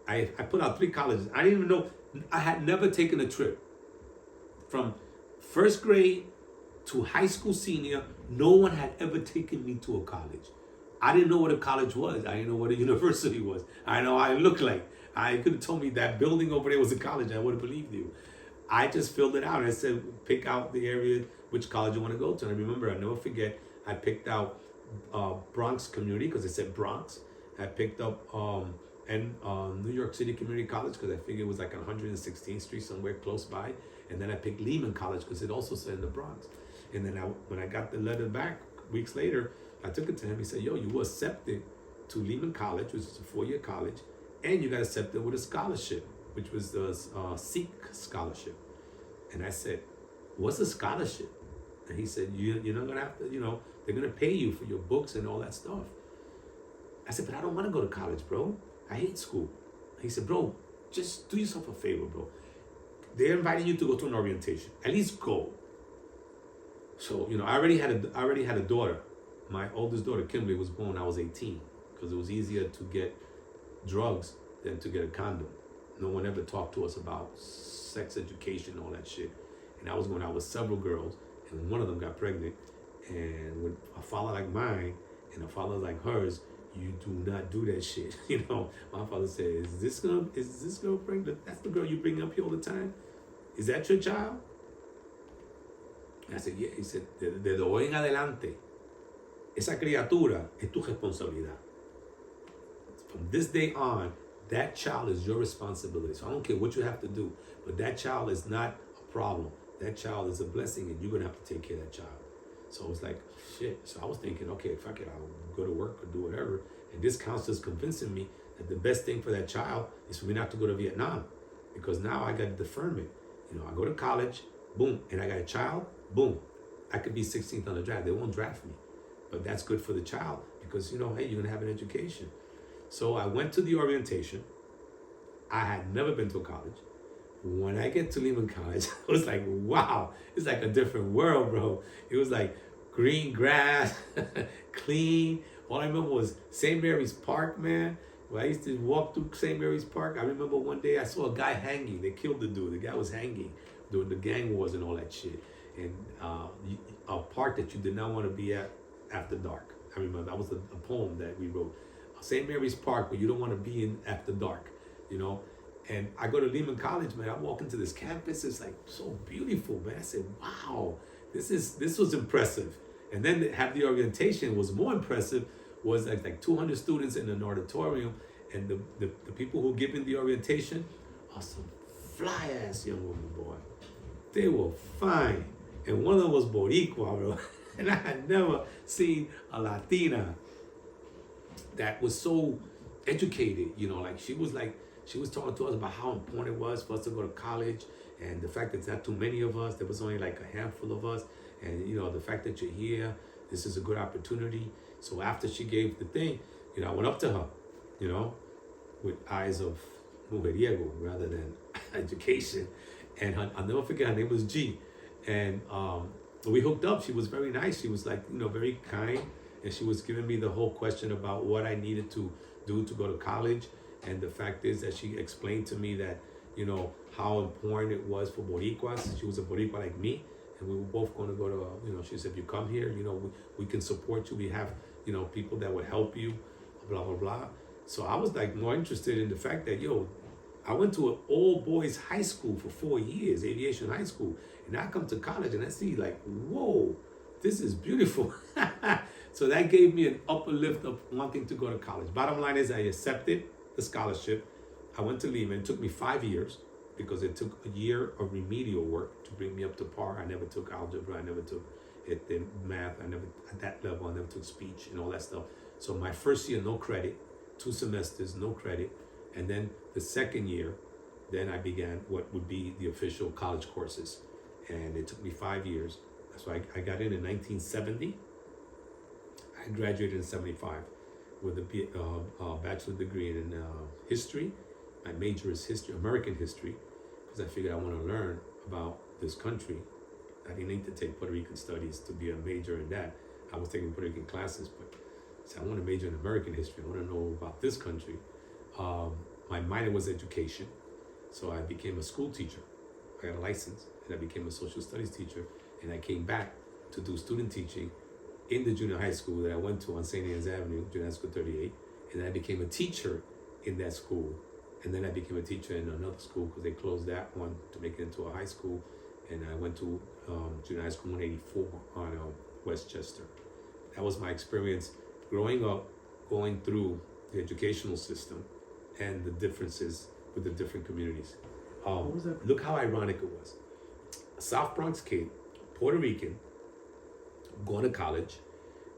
I put out 3 colleges. I didn't even know. I had never taken a trip from first grade to high school senior. No one had ever taken me to a college. I didn't know what a college was. I didn't know what a university was. I know how it looked like. I could have told me that building over there was a college. I would have believed you. I just filled it out. I said, pick out the area, which college you want to go to. And I remember, I'll never forget, I picked out Bronx Community because it said Bronx. I picked up New York City Community College because I figured it was like on 116th Street, somewhere close by. And then I picked Lehman College because it also said in the Bronx. And then when I got the letter back weeks later, I took it to him. He said, yo, you were accepted to Lehman College, which is a 4-year college, and you got accepted with a scholarship, which was the Sikh scholarship. And I said, what's a scholarship? And he said, you're not going to have to, they're going to pay you for your books and all that stuff. I said, but I don't want to go to college, bro. I hate school. He said, bro, just do yourself a favor, bro. They're inviting you to go to an orientation. At least go. So, I already had a daughter. My oldest daughter, Kimberly, was born when I was 18 because it was easier to get drugs than to get a condom. No one ever talked to us about sex education and all that shit. And I was going out with several girls, and one of them got pregnant. And with a father like mine and a father like hers, you do not do that shit. My father said, is this girl pregnant? That's the girl you bring up here all the time? Is that your child? And I said, yeah. He said, de hoy en adelante, esa criatura es tu responsabilidad. From this day on, that child is your responsibility. So I don't care what you have to do, but that child is not a problem. That child is a blessing, and you're going to have to take care of that child. So it was like, shit. So I was thinking, okay, fuck it, I'll go to work or do whatever. And this counselor's convincing me that the best thing for that child is for me not to go to Vietnam. Because now I got deferment. I go to college, boom, and I got a child, boom. I could be 16th on the draft. They won't draft me. But that's good for the child because, hey, you're going to have an education. So I went to the orientation. I had never been to a college. When I get to Lehman College, I was like, wow, it's like a different world, bro. It was like green grass, clean. All I remember was St. Mary's Park, man. When I used to walk through St. Mary's Park, I remember one day I saw a guy hanging. They killed the dude. The guy was hanging during the gang wars and all that shit. And a park that you did not want to be at after dark. I remember that was a poem that we wrote. St. Mary's Park, where you don't want to be in after dark, And I go to Lehman College, man. I walk into this campus. It's like so beautiful, man. I said, wow, this was impressive. And then to have the orientation was more impressive. Was like 200 students in an auditorium, and the people who giving the orientation are some fly ass young women, boy. They were fine, and one of them was Boricua, bro. And I had never seen a Latina that was so educated. She was talking to us about how important it was for us to go to college, and the fact that there's not too many of us. There was only like a handful of us, and the fact that you're here, this is a good opportunity. So after she gave the thing, I went up to her, with eyes of mujeriego rather than education. And I'll never forget, her name was G. And we hooked up. She was very nice. She was like, very kind. And she was giving me the whole question about what I needed to do to go to college. And the fact is that she explained to me that, how important it was for Boricuas. She was a Boricua like me. And we were both going to go to, she said, if you come here, we can support you. We have, people that would help you, blah, blah, blah. So I was like more interested in the fact that, I went to an all boys high school for 4 years, aviation high school. And I come to college and I see like, whoa, this is beautiful. So that gave me an upper lift of wanting to go to college. Bottom line is I accepted the scholarship. I went to Lehman. It took me 5 years because it took a year of remedial work to bring me up to par. I never took algebra. I never took the math. At that level, I never took speech and all that stuff. So my first year, no credit. 2 semesters, no credit. And then the second year, then I began what would be the official college courses. And it took me 5 years. So I got in 1970. I graduated in 75 with a bachelor degree in history. My major is history, American history, because I figured I want to learn about this country. I didn't need to take Puerto Rican studies to be a major in that. I was taking Puerto Rican classes, but I want to major in American history. I want to know about this country. my minor was education, so I became a school teacher. I got a license, and I became a social studies teacher, and I came back to do student teaching in the junior high school that I went to on St. Anne's Avenue, Junior High School 38, and then I became a teacher in that school, and then I became a teacher in another school because they closed that one to make it into a high school, and I went to Junior High School 184 on Westchester. That was my experience growing up, going through the educational system and the differences with the different communities. What was that? Look how ironic it was. A South Bronx kid, Puerto Rican, going to college.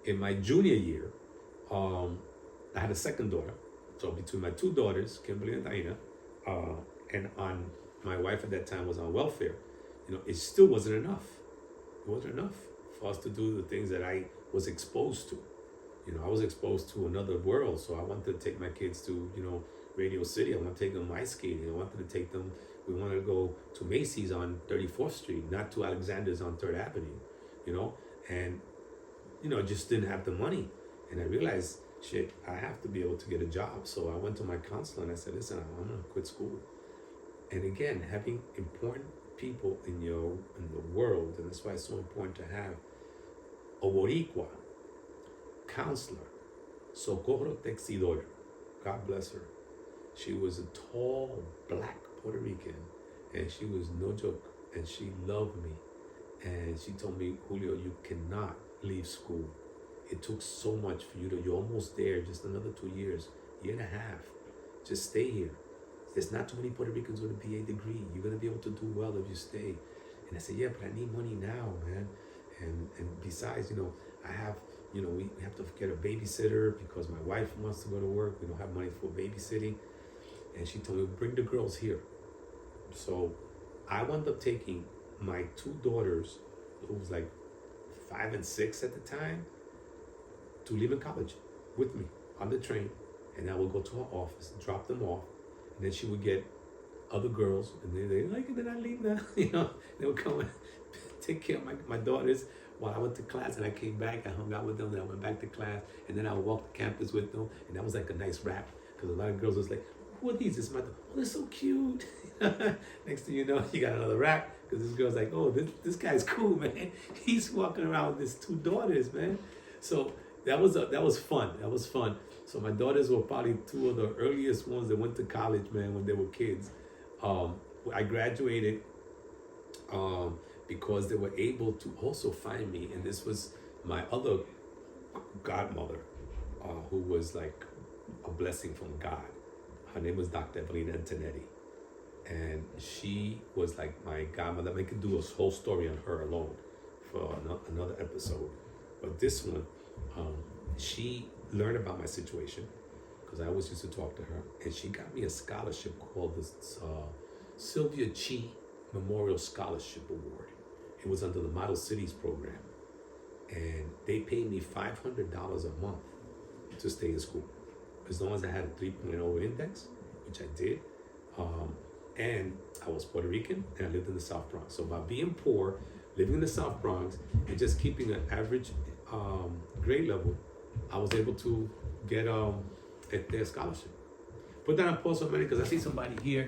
In my junior year, I had a second daughter. So between my two daughters, Kimberly and Diana, and on my wife at that time was on welfare, it still wasn't enough. It wasn't enough for us to do the things that I was exposed to. I was exposed to another world, so I wanted to take my kids to, Radio City. I wanted to take them ice skating. I wanted to take them, we wanted to go to Macy's on 34th Street, not to Alexander's on 3rd Avenue, and, just didn't have the money. And I realized, shit, I have to be able to get a job. So I went to my counselor and I said, listen, I'm gonna quit school. And again, having important people in the world, and that's why it's so important to have a Boricua counselor, Socorro Texidor, God bless her. She was a tall, black Puerto Rican, and she was no joke, and she loved me. And she told me, Julio, you cannot leave school. It took so much for you you're almost there, just another 2 years, year and a half. Just stay here. There's not too many Puerto Ricans with a BA degree. You're gonna be able to do well if you stay. And I said, yeah, but I need money now, man. And besides, I have, we have to get a babysitter because my wife wants to go to work. We don't have money for babysitting. And she told me, bring the girls here. So I wound up taking my two daughters, who was like 5 and 6 at the time, to live in college with me on the train. And I would go to her office, drop them off, and then she would get other girls, and they like it, then I leave now. They would come and take care of my daughters while I went to class, and I came back, I hung out with them, then I went back to class, and then I would walk the campus with them, and that was like a nice wrap, because a lot of girls was like, who are these? It's my, oh, they're so cute. Next thing you know, you got another rap, because this girl's like, oh, this guy's cool, man. He's walking around with his two daughters, man. So that was fun. That was fun. So my daughters were probably two of the earliest ones that went to college, man, when they were kids. I graduated because they were able to also find me, and this was my other godmother, who was like a blessing from God. Her name was Dr. Evelina Antonetti, and she was like my godmother. I could do a whole story on her alone for another episode, but this one, she learned about my situation because I always used to talk to her, and she got me a scholarship called the Sylvia Chi Memorial Scholarship Award. It was under the Model Cities program, and they paid me $500 a month to stay in school, as long as I had a 3.0 index, which I did, and I was Puerto Rican, and I lived in the South Bronx. So by being poor, living in the South Bronx, and just keeping an average grade level, I was able to get a scholarship. Put that on pause for a minute, because I see somebody here.